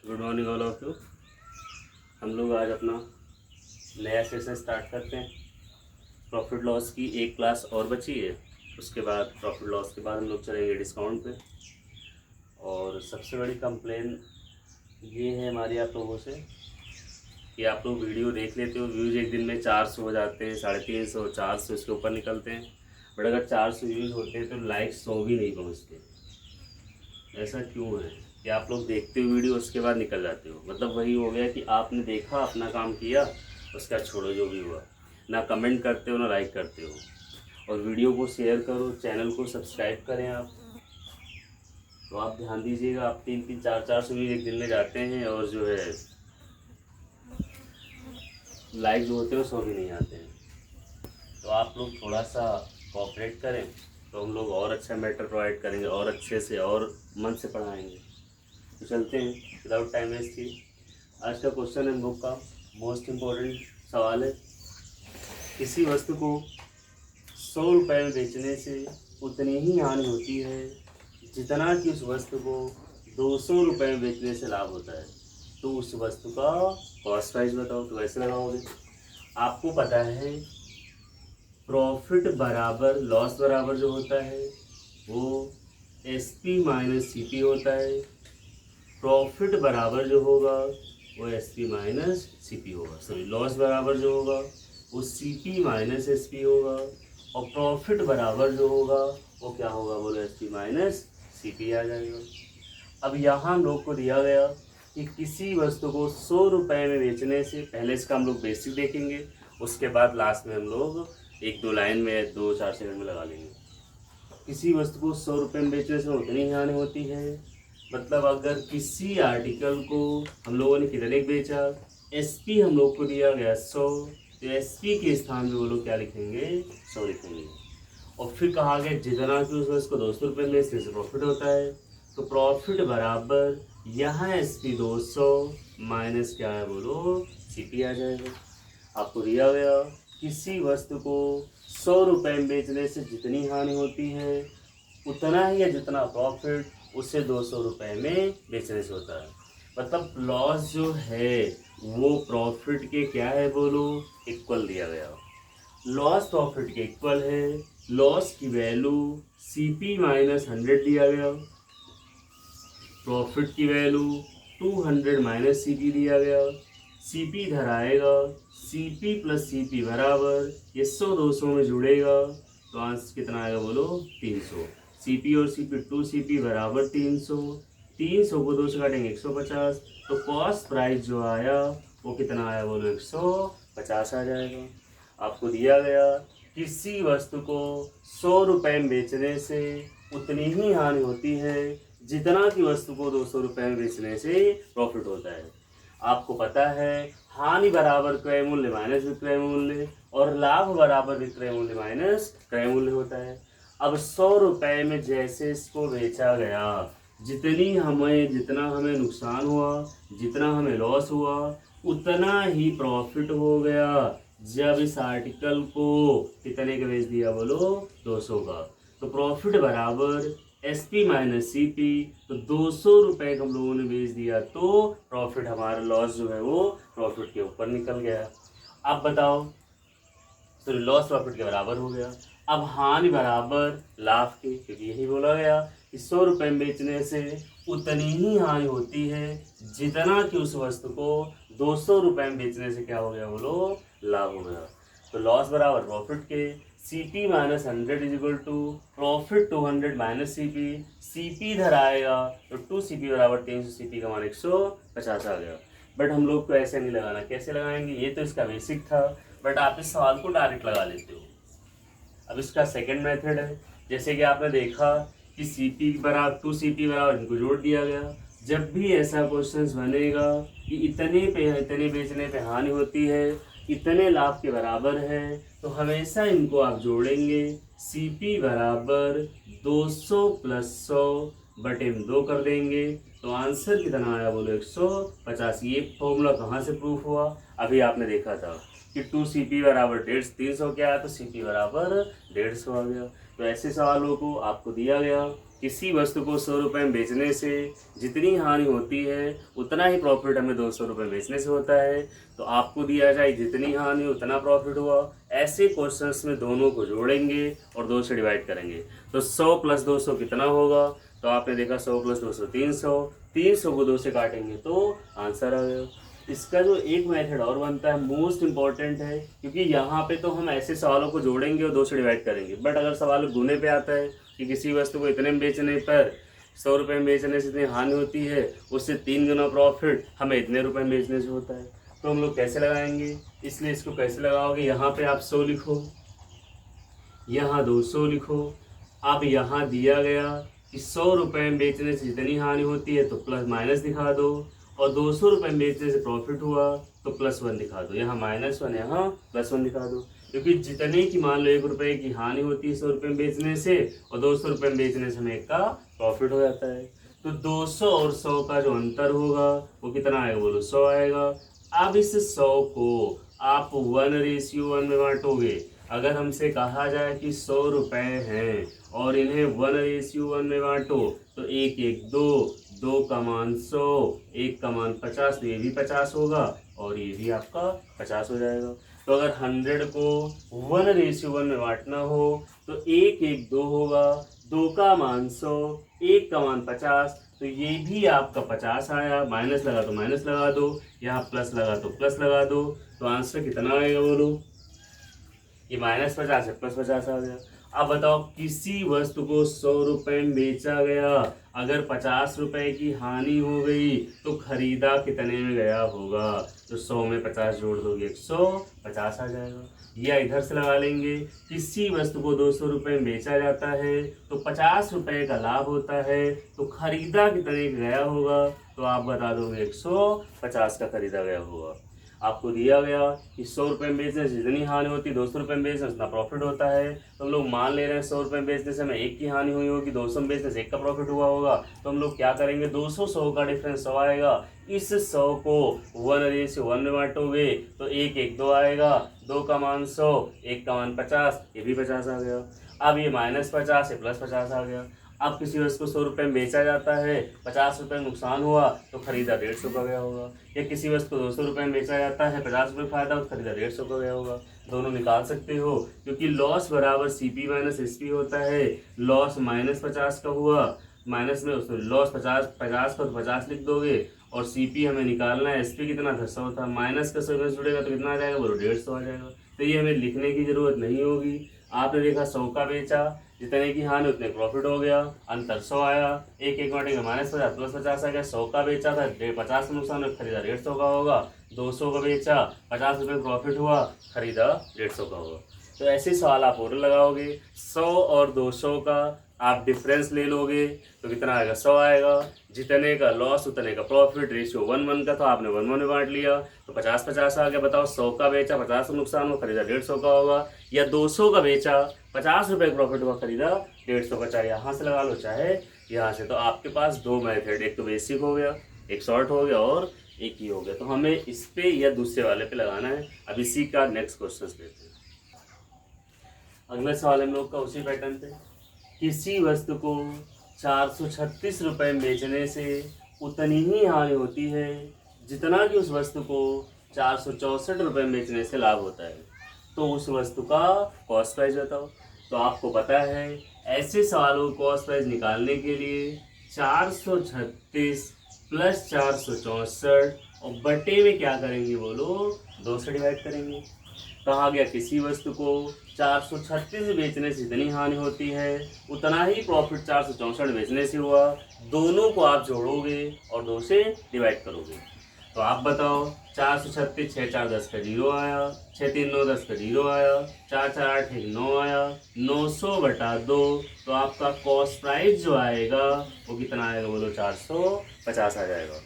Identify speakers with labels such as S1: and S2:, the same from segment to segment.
S1: Good morning all of you. हम लोग आज अपना नया सेशन स्टार्ट करते हैं। प्रॉफिट लॉस की एक क्लास और बची है, उसके बाद प्रॉफिट लॉस के बाद हम लोग चलेंगे डिस्काउंट पे। और सबसे बड़ी कंप्लेन ये है हमारी आप लोगों से कि आप लोग वीडियो देख लेते हो, व्यूज़ एक दिन में 400 हो जाते हैं, 350, 400 इसके ऊपर निकलते हैं। बट अगर 400 व्यूज़ होते हैं तो लाइक 100 भी नहीं पहुँचते। ऐसा क्यों है कि आप लोग देखते हो वीडियो, उसके बाद निकल जाते हो? मतलब वही हो गया कि आपने देखा, अपना काम किया, उसका छोड़ो जो भी हुआ। ना कमेंट करते हो ना लाइक करते हो। और वीडियो को शेयर करो, चैनल को सब्सक्राइब करें आप। तो आप ध्यान दीजिएगा, आप 3-3, 4-4 व्यूज एक दिन में जाते हैं और जो है लाइक जो होते हैं 100 भी नहीं आते हैं। तो आप लोग थोड़ा सा कोऑपरेट करें तो हम लोग और अच्छा मैटर प्रोवाइड करेंगे और अच्छे से और मन से पढ़ाएंगे। तो चलते हैं विदाउट टाइम वेस्ट की। आज का क्वेश्चन है बुक का मोस्ट इम्पोर्टेंट सवाल है। किसी वस्तु को 100 रुपये में बेचने से उतनी ही हानि होती है जितना कि उस वस्तु को 200 रुपये में बेचने से लाभ होता है। तो उस वस्तु का कॉस्ट प्राइस बताओ। तो वैसे लगाओगे, आपको पता है प्रॉफिट बराबर लॉस बराबर जो होता है वो SP माइनस CP होता है। प्रॉफिट बराबर जो होगा वो SP माइनस CP होगा, सॉरी लॉस बराबर जो होगा वो CP माइनस SP होगा। और प्रॉफिट बराबर जो होगा वो क्या होगा, बोलो SP माइनस CP आ जाएगा। अब यहाँ हम लोग को दिया गया कि किसी वस्तु को 100 रुपये में बेचने से, पहले इसका हम लोग बेसिक देखेंगे, उसके बाद लास्ट में हम लोग 1-2 लाइन में 2-4 सेकंड में लगा लेंगे। किसी वस्तु को 100 रुपये में बेचने से उतनी ही हानि होती है। मतलब अगर किसी आर्टिकल को हम लोगों ने कितने बेचा, SP हम लोग को दिया गया 100, तो SP के स्थान पे वो लोग क्या लिखेंगे, 100 लिखेंगे। और फिर कहा गया जितना कि उस वस्तु को 200 रुपये में बेचने से प्रॉफिट होता है, तो प्रॉफिट बराबर यहाँ SP 200 माइनस क्या है बोलो, CP आ जाएगा। आपको दिया गया किसी वस्तु को 100 रुपये में बेचने से जितनी हानि होती है उतना ही या जितना प्रॉफिट उससे 200 रुपये में बेचने से होता है। मतलब लॉस जो है वो प्रॉफिट के क्या है बोलो, इक्वल दिया गया। लॉस प्रॉफिट के इक्वल है। लॉस की वैल्यू CP माइनस 100 दिया गया, प्रॉफिट की वैल्यू 200 माइनस CP दिया गया। CP इधर आएगा, CP प्लस CP बराबर ये 100-200 में जुड़ेगा तो आंसर कितना आएगा बोलो, 300। CP और CP 2CP बराबर 300, 300 को 2 से काटेंगे 150। तो कॉस्ट प्राइस जो आया वो कितना आया बोलो, 150 आ जाएगा। आपको दिया गया किसी वस्तु को 100 रुपये में बेचने से उतनी ही हानि होती है जितना कि वस्तु को 200 रुपये में बेचने से प्रॉफिट होता है। आपको पता है हानि बराबर क्रय मूल्य माइनस विक्रय मूल्य और लाभ बराबर विक्रय मूल्य माइनस क्रय मूल्य होता है। अब 100 रुपये में जैसे इसको बेचा गया, जितना हमें नुकसान हुआ, जितना हमें लॉस हुआ, उतना ही प्रॉफिट हो गया जब इस आर्टिकल को कितने का बेच दिया बोलो, 200 का। तो प्रॉफिट बराबर SP माइनस CP। तो 200 रुपये हम लोगों ने बेच दिया तो प्रॉफिट, हमारा लॉस जो है वो प्रॉफिट के ऊपर निकल गया। अब बताओ, तो लॉस प्रॉफिट के बराबर हो गया। अब हानि बराबर लाभ के, क्योंकि यही बोला गया कि 100 रुपये में बेचने से उतनी ही हानि होती है जितना कि उस वस्तु को 200 रुपये में बेचने से क्या हो गया बोलो, लाभ हो गया। तो लॉस बराबर प्रॉफिट के, CP minus 100 is equal to profit 200 minus CP इधर आएगा तो 2CP बराबर 300, CP का मान 150 आ गया। बट हम लोग को ऐसे नहीं लगाना, कैसे लगाएंगे, ये तो इसका बेसिक था, बट आप इस सवाल को डायरेक्ट लगा लेते हो। अब इसका सेकंड मेथड है, जैसे कि आपने देखा कि CP बराबर 2CP बराबर इनको जोड़ दिया गया। जब भी ऐसा क्वेश्चन बनेगा कि इतने पे इतने बेचने पे हानि होती है, इतने लाभ के बराबर है, तो हमेशा इनको आप जोड़ेंगे। CP बराबर 200 प्लस 100 बटे में 2 कर देंगे तो आंसर कितना आया बोलो, 150। ये फॉर्मूला कहाँ से प्रूफ हुआ, अभी आपने देखा था कि 2CP बराबर 300 क्या है, तो CP बराबर 150 आ गया। तो ऐसे सवालों को आपको दिया गया किसी वस्तु को 100 रुपये में बेचने से जितनी हानि होती है उतना ही प्रॉफिट हमें 200 रुपये बेचने से होता है। तो आपको दिया जाए जितनी हानि उतना प्रॉफिट हुआ, ऐसे क्वेश्चंस में दोनों को जोड़ेंगे और 2 से डिवाइड करेंगे। तो 100 + 200 कितना होगा? तो आपने देखा 100 + 200 300, 300 को 2 से काटेंगे तो आंसर आ गया। इसका जो एक मेथड और बनता है मोस्ट इम्पॉर्टेंट है, क्योंकि यहाँ पे तो हम ऐसे सवालों को जोड़ेंगे और 2 से डिवाइड करेंगे। बट अगर सवाल गुने पे आता है कि किसी वस्तु को इतने में बेचने पर 100 रुपये में बेचने से इतनी हानि होती है, उससे 3 गुना प्रॉफिट हमें इतने रुपये में बेचने से होता है, तो हम लोग कैसे लगाएंगे? इसलिए इसको कैसे लगाओगे, यहाँ पे आप 100 लिखो, यहाँ 200 लिखो। अब यहाँ दिया गया कि 100 रुपये में बेचने से जितनी हानि होती है तो प्लस माइनस दिखा दो, और 200 रुपये में बेचने से प्रॉफिट हुआ तो +1 दिखा दो। यहाँ -1, यहाँ +1 दिखा दो, क्योंकि जितने की मान लो 1 रुपये की हानि होती है 100 रुपये में बेचने से, और 200 रुपये में बेचने से हमें 1 का प्रॉफिट हो जाता है। तो 200 और 100 का जो अंतर होगा वो कितना आएगा? बोलो 100 आएगा। अब इस 100 को आप 1:1 में बांटोगे। अगर हमसे कहा जाए कि 100 रुपये हैं और इन्हें 1:1 में बांटो, तो 1 1 2, 2 का मान 100, 1 का मान 50, तो ये भी 50 होगा और ये भी आपका 50 हो जाएगा। तो अगर 100 को 1:1 में बांटना हो तो 1 1 2 होगा, 2 का मान 100, 1 का मान 50, तो ये भी आपका 50 आया। माइनस लगा तो माइनस लगा दो, यहाँ प्लस लगा तो प्लस लगा दो, तो आंसर कितना आएगा बोलो? ये -50 है, +50 आ गया। अब बताओ किसी वस्तु को 100 रुपये में बेचा गया, अगर 50 रुपये की हानि हो गई तो खरीदा कितने में गया होगा? तो 100 में 50 जोड़ दोगे 150 आ जाएगा। या इधर से लगा लेंगे, किसी वस्तु को 200 रुपये में बेचा जाता है तो 50 रुपये का लाभ होता है, तो खरीदा कितने का गया होगा? तो आप बता दोगे 150 का खरीदा गया होगा। आपको दिया गया कि 100 रुपये में बेचने से जितनी हानि होती है 200 रुपये में बेचने से उतना प्रॉफिट होता है। तो हम लोग मान ले रहे हैं 100 रुपये में बेचने से हमें 1 की हानि हुई होगी, 200 में बेचने से 1 का प्रॉफिट हुआ होगा। तो हम लोग क्या करेंगे? 200 100 का डिफरेंस 100 आएगा। इस 100 को 1:1 में बांटोगे तो 1 1 2 आएगा, 2 का मान 100, 1 का मान 50, ये भी 50 आ गया। अब ये -50 से +50 आ गया। अब किसी वस्तु को 100 रुपये में बेचा जाता है, 50 रुपये नुकसान हुआ तो खरीदा 150 का गया होगा। या किसी वस्तु को 200 रुपये में बेचा जाता है, 50 रुपये फायदा तो खरीदा 150 का गया होगा। दोनों निकाल सकते हो, क्योंकि लॉस बराबर CP - SP होता है। लॉस -50 का हुआ, माइनस में उसमें लॉस 50 का तो 50 लिख दोगे, और CP हमें निकालना है, SP कितना था 100 था, माइनस का 100 में जुड़ेगा तो कितना आ जाएगा? बोलो 150 आ जाएगा। तो ये हमें लिखने की जरूरत नहीं होगी। आपने देखा 100 का बेचा, जितने की हानि उतने प्रॉफिट हो गया, अंतर 100 आया, 1 1 बांटेंगे -50 +50 आ गया। 100 का बेचा था 50 का नुकसान खरीदा 150 का होगा। 200 का बेचा, 50 रुपये प्रॉफिट हुआ, खरीदा 150 का होगा। तो ऐसे सवाल आप और लगाओगे। 100 और 200 का आप डिफरेंस ले लोगे तो कितना आएगा? 100 आएगा। जितने का लॉस उतने का प्रॉफिट, रेशियो 1:1 का था, आपने 1:1 में बांट लिया तो 50-50 आ गया। बताओ 100 का बेचा, 50 का नुकसान हुआ, खरीदा 150 का होगा। या 200 का बेचा, 50 रुपये का प्रॉफिट हुआ, खरीदा 150 का। चाहे यहाँ से लगा लो चाहे यहाँ से। तो आपके पास 2 मेथड, एक तो बेसिक हो गया, एक शॉर्ट हो गया और एक ही हो गया। तो हमें इस पे या दूसरे वाले पे लगाना है। अब इसी का नेक्स्ट क्वेश्चन लेते हैं। अगला सवाल हम लोग का उसी पैटर्न पे, किसी वस्तु को 436 रुपये में बेचने से उतनी ही हानि होती है जितना कि उस वस्तु को 464 रुपये में बेचने से लाभ होता है, तो उस वस्तु का कॉस्ट प्राइस बताओ। तो आपको पता है ऐसे सवालों को कॉस्ट प्राइस निकालने के लिए 436 + 464 और बटे में क्या करेंगे बोलो? 2 से डिवाइड करेंगे। कहा गया किसी वस्तु को 436 बेचने से जितनी हानि होती है उतना ही प्रॉफिट 464 बेचने से हुआ। दोनों को आप जोड़ोगे और 2 से डिवाइड करोगे। तो आप बताओ 436, 6 4 10 का 0 आया, 6 3 9 10 का 0 आया, 4 4 8 1 9 आया, 900 बटा 2। तो आपका कॉस्ट प्राइस जो आएगा वो कितना आएगा बोलो? 450 आ जाएगा।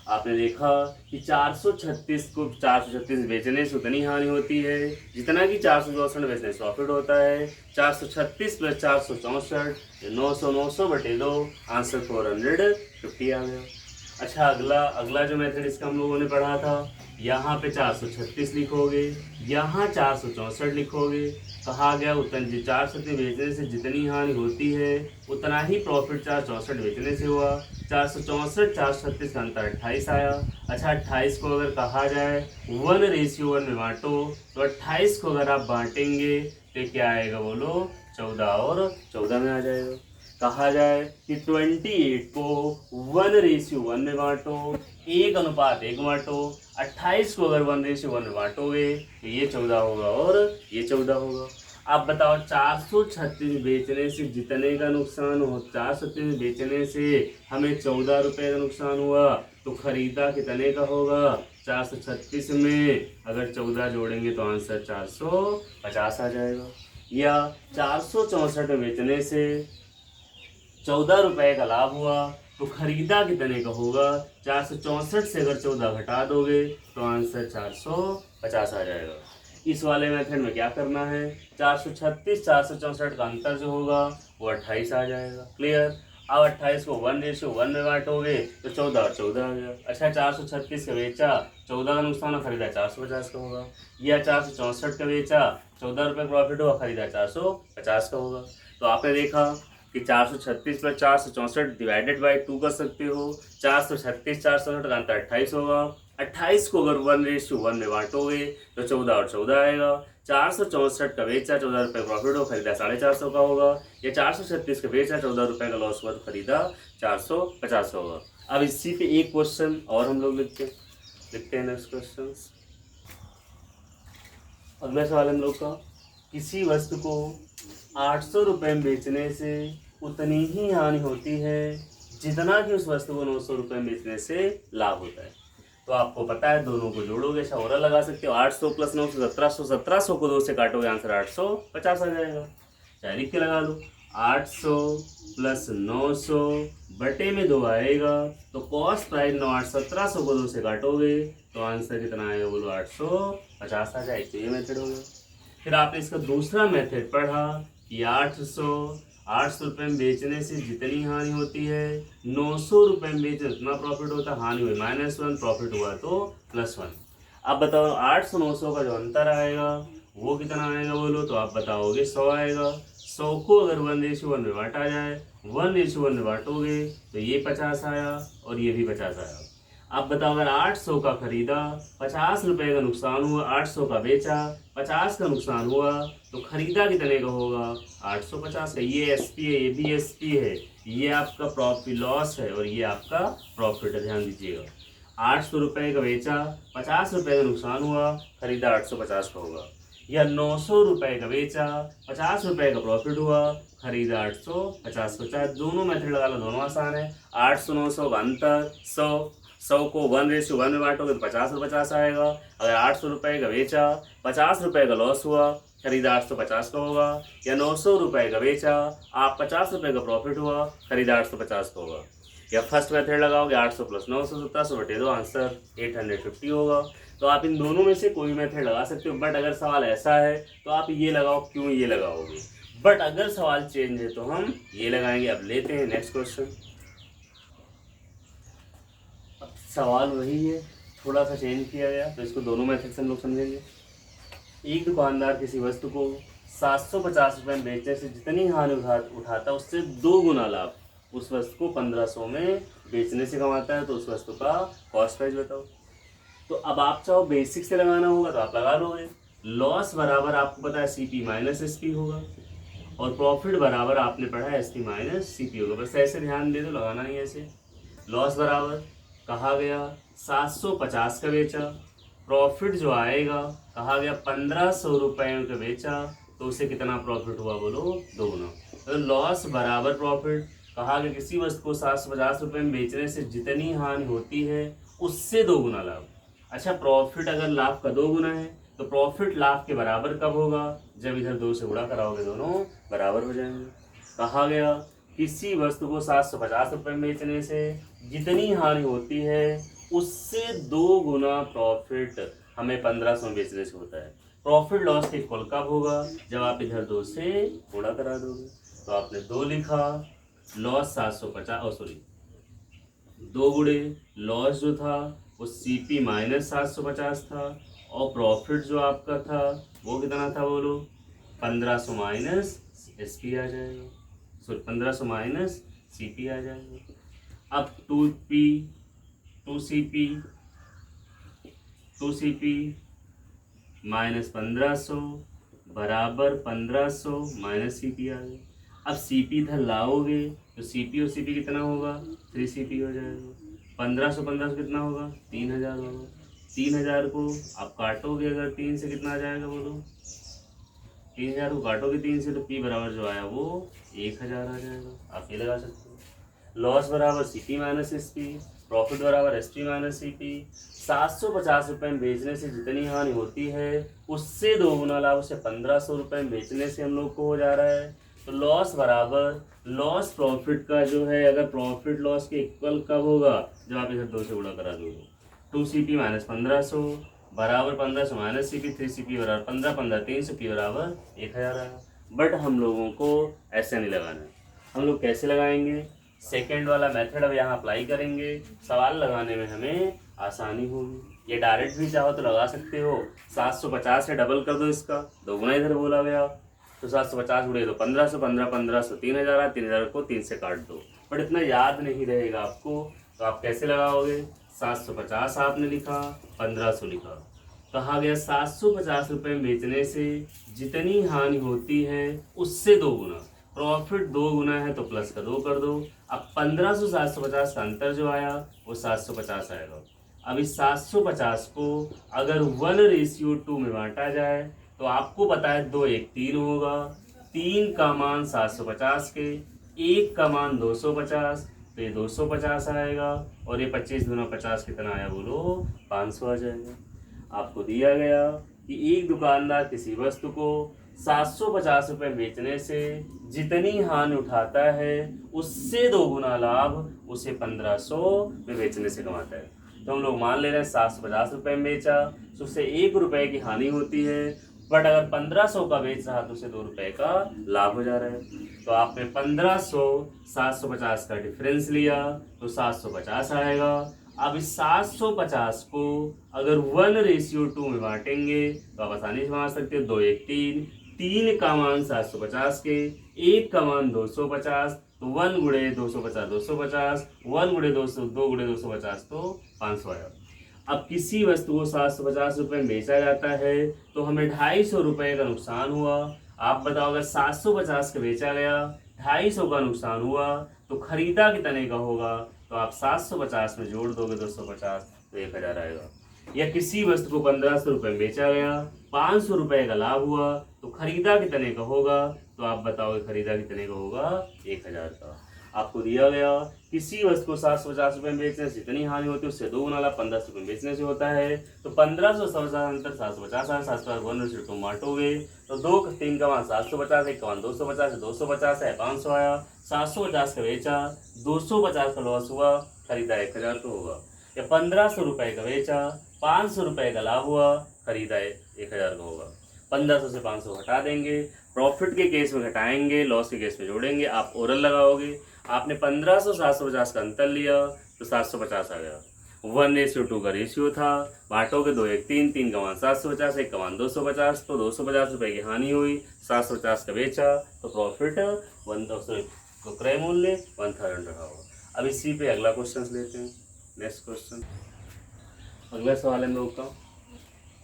S1: आपने देखा कि 436 को 436 बेचने से उतनी हानि होती है जितना कि 464 बेचने से प्रॉफिट होता है। 436 + 464, 900 900 बटे 2, आंसर 450 आ गया। अच्छा, अगला जो मेथड इसका हम लोगों ने पढ़ा था यहाँ पे 436 लिखोगे, यहाँ 464 लिखोगे। कहा गया उतनी 436 बेचने से जितनी हानि होती है उतना ही प्रॉफिट 464 बेचने से हुआ। 464 436 का अंतर 28 आया। अच्छा 28 को अगर कहा जाए 1:1 में बांटो तो 28 को अगर आप बांटेंगे तो क्या आएगा बोलो, 14 और 14 में आ जाएगा। कहा जाए कि 28 को 1:1 में बांटो, 1:1 बांटो। 28 को अगर 1:1 में बांटोगे तो ये 14 होगा और ये 14 होगा। अब बताओ 436 बेचने से जितने का नुकसान हो, 436 बेचने से हमें 14 रुपये का नुकसान हुआ तो खरीदा कितने का होगा। 436 में अगर 14 जोड़ेंगे तो आंसर 450 आ जाएगा। या 464 बेचने से 14 रुपये का लाभ हुआ तो खरीदा कितने का होगा। 464 से अगर 14 घटा दोगे तो आंसर 450 आ जाएगा। इस वाले मेथड में क्या करना है, 436 464 का अंतर जो होगा वो 28 आ जाएगा। क्लियर। अब 28 को 1:1 में बांटोगे तो 14 और 14 आ गया। अच्छा 436 का बेचा, 14 का नुकसान खरीदा 450 का होगा। या 464 का बेचा, 14 रुपये प्रॉफिट हुआ, खरीदा 450 का होगा। तो आपने देखा कि 436 पर 464 डिवाइडेड बाई 2 कर सकते हो। 436 464 का अंतर 28 होगा। 28 को अगर 1:1 में बांटोगे तो 14 और 14 आएगा। 464 का बेचा, 14 रुपये प्रॉफिट हो, खरीदा 450 का होगा। या 436 का बेचा, 14 रुपये का लॉस हुआ तो खरीदा 450 का होगा। अब इसी पे एक क्वेश्चन और हम लोग लिखते हैं नेक्स्ट क्वेश्चन। अगला सवाल हम लोग का, किसी वस्तु को 800 रुपये में बेचने से उतनी ही हानि होती है जितना कि उस वस्तु को 900 रुपये में बेचने से लाभ होता है। तो आपको पता है दोनों को जोड़ोगे, अच्छा और लगा सकते हो। 800 + 900 1700, 1700 को 2 से काटोगे आंसर 850 आ जाएगा। चाहे लिख के लगा लो, 800 + 900 बटे में 2 आएगा तो कॉस प्राइस 9 8 1700 को 2 से काटोगे तो आंसर कितना आएगा बोलो, 850 आ जाए। तो ये मेथड हो गया। फिर आपने इसका दूसरा मेथड पढ़ा कि 800 रुपये में बेचने से जितनी हानि होती है 900 रुपये में बेचने उतना प्रॉफिट होता है। हानि हुई -1, प्रॉफिट हुआ तो +1। अब बताओ 800 900 का जो अंतर आएगा वो कितना आएगा बोलो, तो आप बताओगे 100 आएगा। 100 को अगर 1:1 में बांटा जाए, 1:1 में बांटोगे तो ये 50 आया और ये भी 50 आया। अब बताओ अगर 800 का खरीदा, 50 रुपये का नुकसान हुआ, 800 का बेचा, 50 का नुकसान हुआ तो खरीदा कितने का होगा, 850 का। ये SP है, ये भी SP है। ये आपका प्रॉफिट लॉस है और ये आपका प्रॉफिट है, ध्यान दीजिएगा। 800 रुपये का बेचा, 50 रुपये का नुकसान हुआ, खरीदा 850 का होगा। या 900 रुपये का बेचा, 50 रुपये का प्रॉफिट हुआ, खरीदा 850 का। चाहे दोनों मेथड लगा लो, दोनों आसान है। 800 900 का अंतर 100 को 1:1 में बांटोगे तो 50 और 50 आएगा। अगर 800 रुपये का बेचा, 50 रुपये का लॉस हुआ, खरीदा 850 का होगा। या 900 रुपये का बेचा, आप 50 रुपये का प्रॉफिट हुआ, खरीदा 850 का होगा। या फर्स्ट मेथड लगाओगे 800 + 900 1700 बटे 2, आंसर 850 होगा। तो आप इन दोनों में से कोई मेथड लगा सकते हो। बट अगर सवाल ऐसा है तो आप ये लगाओ, क्यों ये लगाओगे। बट अगर सवाल चेंज है तो हम ये लगाएंगे। अब लेते हैं नेक्स्ट क्वेश्चन। सवाल वही है, थोड़ा सा चेंज किया गया, तो इसको दोनों मेथड से हम लोग समझेंगे। एक दुकानदार किसी वस्तु को 750 रुपये में बेचने से जितनी हानि उठाता है उससे 2 गुना लाभ उस वस्तु को 1500 में बेचने से कमाता है। तो उस वस्तु का कॉस्ट प्राइस बताओ। तो अब आप चाहो बेसिक से लगाना होगा तो आप लगा लोगे। लॉस बराबर आपको पता है CP - SP होगा और प्रॉफिट बराबर आपने पढ़ा है SP - CP होगा। बस ऐसे ध्यान दे दो, लगाना नहीं ऐसे। लॉस बराबर कहा गया 750 का बेचा, प्रॉफिट जो आएगा कहा गया 1500 रुपये का बेचा तो उसे कितना प्रॉफिट हुआ बोलो, 2 गुना। तो लॉस बराबर प्रॉफिट, कहा गया किसी वस्तु को 750 रुपये में बेचने से जितनी हानि होती है उससे 2 गुना लाभ। अच्छा प्रॉफिट अगर लाभ का 2 गुना है तो प्रॉफिट लाभ के बराबर कब होगा, जब इधर 2 से गुणा कराओगे दोनों बराबर हो जाएंगे। कहा गया किसी वस्तु को 750 रुपये में बेचने से जितनी हानि होती है उससे 2 गुना प्रॉफिट हमें 1500 में बेचने से होता है। प्रॉफिट लॉस के इक्वल कब होगा, जब आप इधर 2 से गुणा करा दोगे। तो आपने 2 लिखा, लॉस 750 2 गुणे लॉस जो था वो CP माइनस 750 था, और प्रॉफिट जो आपका था वो कितना था बोलो, 1500 माइनस SP आ जाएगा, सॉरी 1500 माइनस CP आ जाएगा। अब 2CP माइनस 1500 बराबर 1500 माइनस CP आ गया। अब CP इधर लाओगे तो CP और CP कितना होगा, 3CP हो जाएगा। 1500 कितना होगा, 3000 होगा। 3000 को आप काटोगे अगर 3 से, कितना आ जाएगा बोलो, 3000 को काटोगे 3 से तो P बराबर जो आया वो 1000 आ जाएगा। आप ये लगा सकते हो। लॉस बराबर CP माइनस SP, प्रॉफिट बराबर SP माइनस CP। 750 रुपये में बेचने से जितनी हानि होती है उससे 2 गुना लाभ, उसे 1500 रुपये में बेचने से हम लोग को हो जा रहा है। तो लॉस बराबर लॉस प्रॉफिट का जो है, अगर प्रॉफिट लॉस के इक्वल कब होगा, जब आप इधर 2 से गुणा करा दोगे। 2CP माइनस 1500 बराबर 1500 माइनस CP, 3CP बराबर 15 300P बराबर 1000 आएगा। बट हम लोगों को ऐसे नहीं लगाना है, हम लोग कैसे लगाएंगे, सेकेंड वाला मेथड अब यहाँ अप्लाई करेंगे। सवाल लगाने में हमें आसानी होगी। ये डायरेक्ट भी चाहो तो लगा सकते हो, 750 से डबल कर दो, इसका 2 गुना इधर बोला गया तो 750 उड़े दो 1500, 1500 3000, 3000 को 3 से काट दो। बट इतना याद नहीं रहेगा आपको, तो आप कैसे लगाओगे, 750 आपने लिखा, 1500 लिखा, कहा गया 750 रुपये में बेचने से जितनी हानि होती है उससे 2 गुना, प्रॉफिट 2 गुना है तो प्लस का 2 कर दो। अब 1500 750 का अंतर जो आया वो 750 आएगा। अब इस 750 को अगर 1:2 में बांटा जाए तो आपको पता है 2 1 3 होगा, 3 का मान 750 के, 1 का मान 250, तो ये 250 आएगा, और ये 25 दूना 50 कितना आया बोलो, 500 आ जाएगा। आपको दिया गया कि एक दुकानदार किसी वस्तु को 750 रुपये बेचने से जितनी हानि उठाता है उससे 2 गुना लाभ उसे 1500 में बेचने से कमाता है। तो हम लोग मान ले रहे हैं 750 रुपये में बेचा तो उससे 1 रुपये की हानि होती है, बट अगर 1500 का बेच रहा तो उसे 2 रुपये का लाभ हो जा रहा है। तो आपने 1500 750 का डिफरेंस लिया तो 750 आएगा। अब इस 750 को अगर 1:2 में बांटेंगे तो आप आसानी से बांट सकते हो, 2 1 3, 3 का मान 750 के, 1 का मान 250, तो 1 गुणे 250 250, 1 गुणे 200 2 गुणे 250 तो 500 आया। अब किसी वस्तु को 750 रुपये में बेचा जाता है तो हमें 250 रुपये का नुकसान हुआ। आप बताओ अगर 750 का बेचा गया, 250 का नुकसान हुआ तो खरीदा कितने का होगा, तो आप 750 में जोड़ दोगे 250 तो 1000 आएगा। या किसी वस्तु को 1500 रुपये में बेचा गया, 500 रुपये का लाभ हुआ तो खरीदा कितने का होगा, तो आप बताओगे खरीदा कितने का होगा, 1000 का। आपको दिया गया किसी वस्तु को 750 रुपये में बेचने से जितनी हानि होती है उससे 2 गुना लाभ 1500 रुपये में बेचने से होता है। तो 1500 अंतर 750 है, 750 1:2 बांटोगे तो 2 3 का मान 750, 1 का मान 250 है, 250 है, 500 आया। 750 का बेचा, 250 का लॉस हुआ, खरीदा 1000 तो होगा। या 1500 रुपये का बेचा, 500 रुपये का लाभ हुआ, खरीदा 1000 का होगा। 1500 से 500 हटा देंगे, प्रॉफिट के केस में घटाएंगे, लॉस के केस में जोड़ेंगे। आप ओरल लगाओगे, आपने 1500 750 का अंतर लिया तो 750 आ गया। 1:2 का रेशियो था, बांटोगे 2 1 3, 3 का मान 750, 1 का मान 250, तो 250 रुपये की हानि हुई। 750 का बेचा तो प्रॉफिट 1000, तो क्रय मूल्य 1000 रहा होगा। अब इसी पे अगला क्वेश्चन लेते हैं। नेक्स्ट क्वेश्चन, अगला सवाल है लोग का,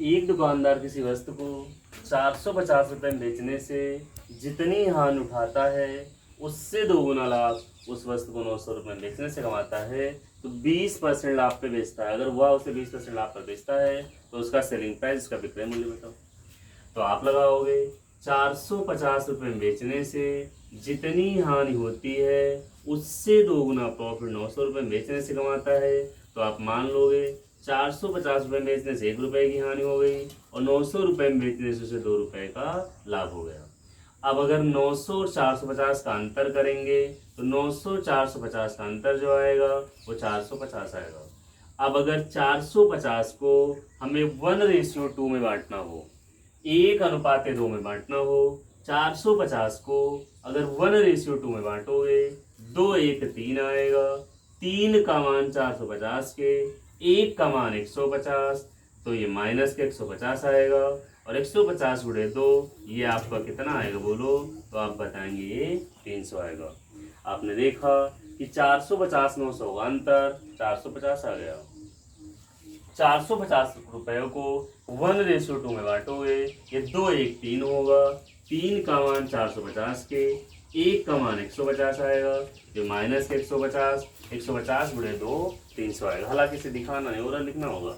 S1: एक दुकानदार किसी वस्तु को 450 रुपये में बेचने से जितनी हानि उठाता है उससे 2 गुना लाभ उस वस्तु को 900 रुपये में बेचने से कमाता है, तो 20% लाभ पे बेचता है। अगर वह उसे 20% लाभ पर बेचता है तो उसका सेलिंग प्राइस, उसका विक्रय मूल्य बताओ। तो आप लगाओगे 450 रुपये में बेचने से जितनी हानि होती है उससे 2 गुना प्रॉफिट 900 रुपये में बेचने से कमाता है। तो आप मान लोगे 450 रुपये में बेचने से 1 रुपये की हानि हो गई और 900 रुपये में बेचने से उसे 2 रुपये का लाभ हो गया। अब अगर 900 और 450 का अंतर करेंगे तो 900 450 का अंतर जो आएगा वो 450 आएगा। अब अगर 450 को हमें 1:2 में बांटना हो, 1:2 में बांटना हो, 450 को अगर 1:2 में बांटोगे 2 1 3 आएगा, 3 का मान 450 के, 1 का मान 150, तो ये माइनस के 150 आएगा, और 150 गुणे 2 ये आपका कितना आएगा बोलो, तो आप बताएंगे ये 300 आएगा। आपने देखा कि 450 900 का अंतर 450 आ गया। 450 रुपये को 1:2 में बांटोगे, ये 2 1 3 होगा, 3 का मान 450 के, 1 का मान 150 आएगा, जो माइनस के 150, 150 गुणे 2 300 आएगा। हालांकि इसे दिखाना नहीं हो रहा, लिखना होगा।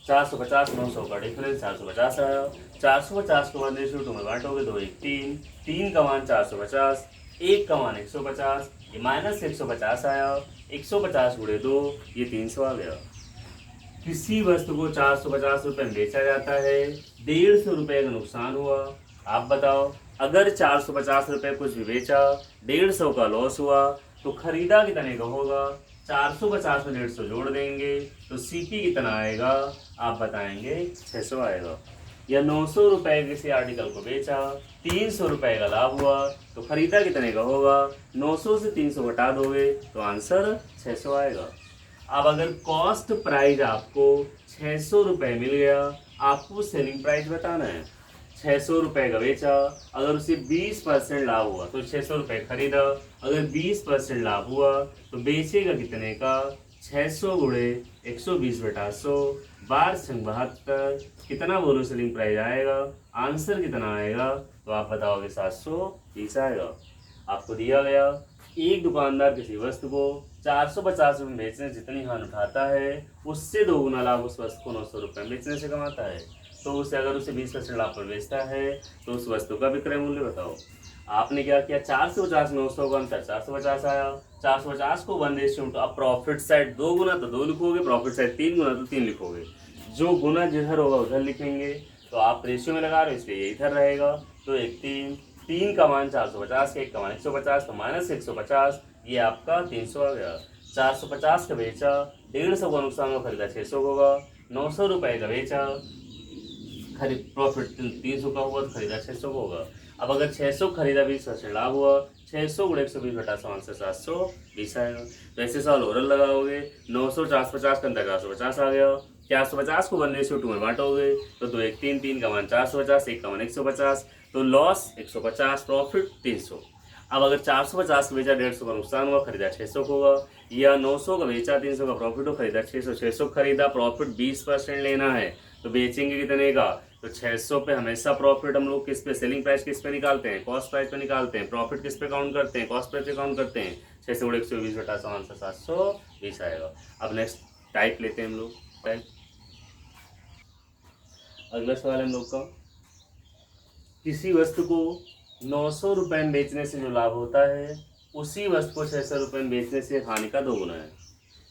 S1: 450 900 का डिफरेंस 450 आया। 450 को 1:2 में बांटोगे, 2 1 3, 3 का मान 450, 1 का मान 150, ये माइनस 150 आया, 150 गुणे 2 ये 300 आ गया। किसी वस्तु को 450 रुपये में बेचा जाता है, 150 रुपये का नुकसान हुआ। आप बताओ, अगर 450 रुपये कुछ भी बेचा, 150 का लॉस हुआ, तो खरीदा कितने का होगा? 450 में 150 जोड़ देंगे तो सीपी कितना आएगा? आप बताएंगे 600 आएगा। या 900 रुपये किसी आर्टिकल को बेचा, 300 रुपये का लाभ हुआ, तो खरीदा कितने का होगा? 900 से 300 घटा दोगे तो आंसर 600 आएगा। अब अगर कॉस्ट प्राइस आपको 600 रुपये मिल गया, आपको सेलिंग प्राइस बताना है। 600 रुपये का बेचा, अगर उसे 20% लाभ हुआ तो 600 रुपये खरीदा, अगर 20% लाभ हुआ तो बेचेगा कितने का? 600 गुणे 120/100 12×72 कितना बोलो सेलिंग प्राइस आएगा? आंसर कितना आएगा? तो आप बताओगे 720 आएगा। आपको दिया गया, एक दुकानदार किसी वस्तु को 450 रुपये में बेचने से जितनी हानि उठाता है, उससे 2 गुना लाभ उस वस्तु को 900 रुपये में बेचने से कमाता है। तो उसे अगर उसे 20% लाभ पर बेचता है तो उस वस्तु का विक्रय मूल्य बताओ। आपने क्या किया? 450 900 का अंतर 450 आया, 450 को 1:2। अब प्रॉफिट साइड 2 गुना तो 2 लिखोगे, प्रॉफिट साइड 3 गुना तो 3 लिखोगे। जो गुना जिधर होगा उधर लिखेंगे, तो आप रेशियो में लगा रहे हो इसलिए ये इधर रहेगा। तो 1 3, 3 का मान 450, 1 का मान 150, तो माइनस 150 ये आपका 300 आ गया। 450 का बेचा, 150 का नुकसान हुआ, खरीदा 600 होगा। 900 रुपये का बेचा, खरीद प्रॉफिट 300 का हुआ तो खरीदा 600 का होगा। अब अगर 600 खरीदा 20% लाभ हुआ, 600 गुणे 120/100 आंसर 720 आएगा। तो ऐसे सवाल और लगाओगे। 900 450 का अंतर 450 आ गया। 450 को 1:2 में बांटोगे तो 2 1 3, 3 का मान 450, 1 का मान 150, तो लॉस 150, प्रॉफिट 300। अब अगर 450 का बेचा, 150 का नुकसान हुआ, खरीदा 600 का होगा। या 900 का बेचा, 300 का प्रॉफिट हो, खरीदा 600, 600 खरीदा, प्रॉफिट 20% लेना है तो बेचेंगे कितने का? तो 600 पे हमेशा प्रॉफिट हम लोग किस पे, सेलिंग प्राइस किस पे निकालते हैं? कॉस्ट प्राइस पे निकालते हैं। प्रॉफिट किस पे काउंट करते हैं? कॉस्ट प्राइस पे काउंट करते हैं। 600 गुणे 120/100 आंसर 720 आएगा। अब नेक्स्ट टाइप लेते हैं हम लोग। टाइप अगला सवाल है हम लोग का, किसी वस्तु को 900 रुपये में बेचने से जो लाभ होता है, उसी वस्तु को 600 रुपये में बेचने से हानि का 2 गुना है।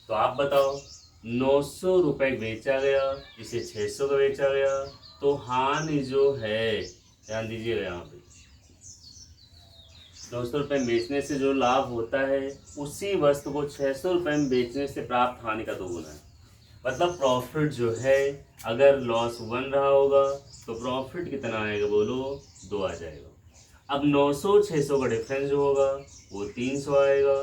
S1: तो आप बताओ, 900 रुपये बेचा गया, इसे 600 का बेचा गया, तो हानि जो है, ध्यान दीजिएगा यहाँ पे, 900 रुपये में बेचने से जो लाभ होता है, उसी वस्तु को 600 रुपये में बेचने से प्राप्त हानि का 2 गुना है। मतलब प्रॉफिट जो है, अगर लॉस 1 रहा होगा तो प्रॉफिट कितना आएगा बोलो? 2 आ जाएगा। अब 900 600 का डिफरेंस जो होगा वो 300 आएगा।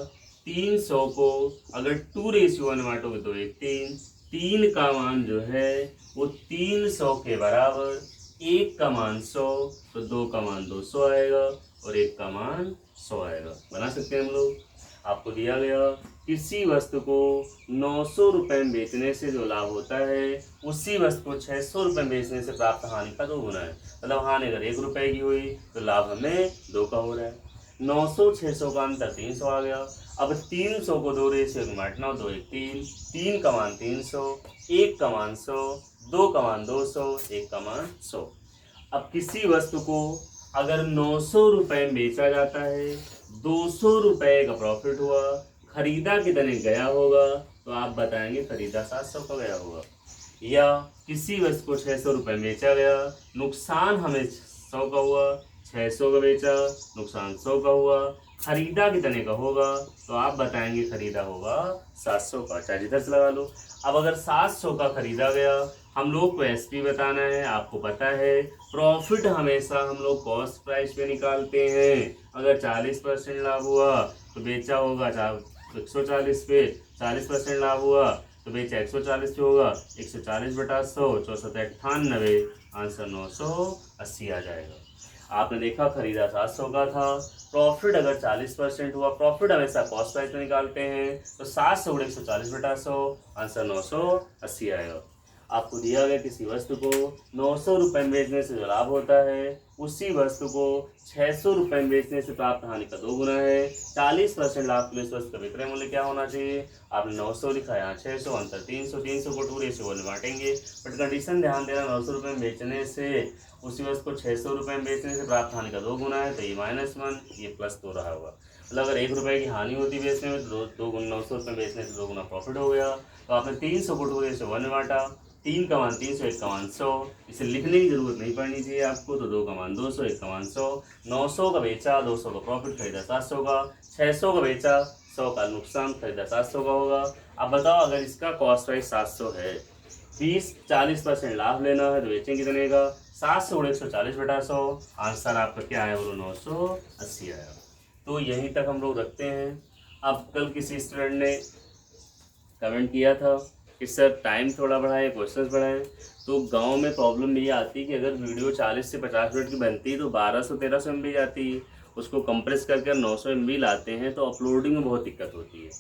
S1: 300 को अगर 2:1 में बांटोगे तो 1 3, 3 का मान जो है वो 300 के बराबर, 1 का मान 100 तो 2 का मान 200 आएगा और 1 का मान 100 आएगा। बना सकते हैं हम लोग। आपको दिया गया, किसी वस्तु को 900 रुपये में बेचने से जो लाभ होता है, उसी वस्तु को 600 रुपये में बेचने से प्राप्त हानि का 2 गुना है। मतलब हानि अगर 1 रुपये की हुई तो लाभ हमें 2 का हो रहा है। 900 600 का अंतर 300 आ गया। अब 300 को 2:1 में बांटना, 2 1 3, 3 का मान 300, 1 का मान 100, 2 का मान 200, 1 का मान 100। अब किसी वस्तु को अगर 900 रुपये में बेचा जाता है, 200 रुपये का प्रॉफिट हुआ, खरीदा कितने गया होगा? तो आप बताएंगे खरीदा 700 का गया होगा। या किसी वस्तु को 600 रुपये में बेचा गया, नुकसान हमें 100 का हुआ, 600 का बेचा, नुकसान 100 का हुआ, खरीदा कितने का होगा? तो आप बताएंगे खरीदा होगा 700 का। चाहे जिधर से लगा लो। अब अगर 700 का खरीदा गया, हम लोग को एसपी बताना है। आपको पता है प्रॉफिट हमेशा हम लोग कॉस्ट प्राइस पे निकालते हैं। अगर 40% लाभ हुआ तो बेचा होगा 140 पे, 40% लाभ हुआ तो बेचा 140 पे होगा, 140/100, 64 98, आंसर 980 आ जाएगा। आपने देखा खरीदा 700 का था, प्रॉफिट अगर 40% हुआ, प्रॉफिट हमेशा कॉस्ट प्राइस में निकालते हैं, तो 700 × 140/100, आंसर 980 आएगा। आपको दिया गया किसी वस्तु को 900 रुपये में बेचने से जो लाभ होता है, उसी वस्तु को 600 रुपये में बेचने से प्राप्त हानि का 2 गुना है। 40% लाभ के लिए इस वस्तु का विक्रय मूल्य क्या होना चाहिए? आपने 900 लिखा, यहाँ 600, अंतर 300, 300 को 2 रेशियो में बांटेंगे। बट कंडीशन ध्यान देना, 900 रुपये में बेचने से उसी वस्तु को 600 रुपये में बेचने से प्राप्त हानि का 2 गुना है, तो ये -1, ये +2 रहा होगा। मतलब अगर 1 रुपये की हानि होती बेचने में, तो 2 गुना 900 रुपये बेचने से 2 गुना प्रॉफिट हो गया। तो आपने 300 को 2 रेशियो 1 में बांटा, 3 का मान 300, 1 का मान 100, इसे लिखने की जरूरत नहीं पड़नी चाहिए आपको, तो 2 का मान 200, 1 का मान 100, 900 का बेचा, 200 का प्रॉफिट, खरीदा 700 का, 600 का बेचा, 100 का नुकसान, खरीदा 700 का होगा। अब बताओ, अगर इसका कॉस्ट प्राइस 700 है, 40% लाभ लेना है, तो बेचें कितने का? 700 × 140/100, आंसर आपका क्या आया? बोलो 980 आया। तो यहीं तक हम लोग रखते हैं। अब कल किसी स्टूडेंट ने कमेंट किया था कि सर टाइम थोड़ा बढ़ाएं, क्वेश्चंस बढ़ाएं। तो गांव में प्रॉब्लम ये आती है कि अगर वीडियो 40 से 50 मिनट की बनती है तो 1200-1300 MB जाती है, उसको कंप्रेस करके 900 MB लाते हैं, तो अपलोडिंग में बहुत दिक्कत होती है।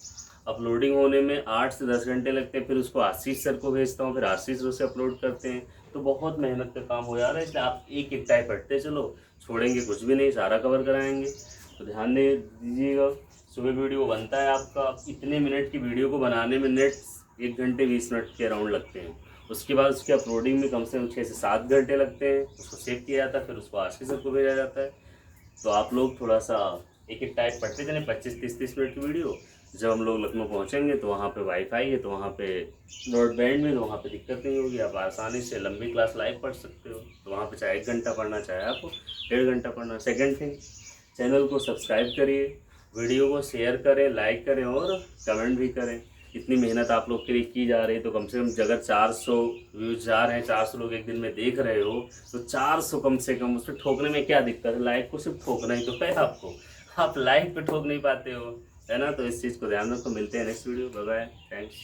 S1: अपलोडिंग होने में 8 से 10 घंटे लगते हैं, फिर उसको आशीष सर को भेजता हूँ, फिर आशीष सर से अपलोड करते हैं, तो बहुत मेहनत का काम हो जा रहा है। इसलिए आप एक एक टाइप पढ़ते चलो, छोड़ेंगे कुछ भी नहीं, सारा कवर कराएंगे। तो ध्यान दे दीजिएगा। सुबह वीडियो बनता है आपका, इतने मिनट की वीडियो को बनाने में नेट 1 घंटे 20 मिनट के अराउंड लगते हैं। उसके बाद उसकी अपलोडिंग में कम से कम 6 से 7 घंटे लगते हैं। उसको सेव किया जाता है, फिर उसको आशीष सर को भेजा जाता है। तो आप लोग थोड़ा सा एक एक टाइप पढ़ते चलें, 25-30 मिनट की वीडियो। जब हम लोग लखनऊ पहुंचेंगे तो वहाँ पे वाईफाई है, तो वहाँ पे ब्रॉडबैंड में, तो वहाँ पे दिक्कत नहीं होगी, आप आसानी से लंबी क्लास लाइव पढ़ सकते हो। तो वहाँ पे चाहे 1 घंटा पढ़ना, चाहे आपको 1.5 घंटा पढ़ना। सेकेंड थिंग, चैनल को सब्सक्राइब करिए, वीडियो को शेयर करें, लाइक करें और कमेंट भी करें। इतनी मेहनत आप लोग के लिए की जा रही है, तो कम से कम अगर 400 व्यूज जा रहे हैं, 400 लोग एक दिन में देख रहे हो, तो 400 कम से कम, उसमें ठोकने में क्या दिक्कत है? लाइक को सिर्फ ठोकना ही तो है आपको, आप लाइक पे ठोक नहीं पाते हो, है ना। तो इस चीज़ को ध्यान रखो। मिलते हैं next video, bye bye, thanks.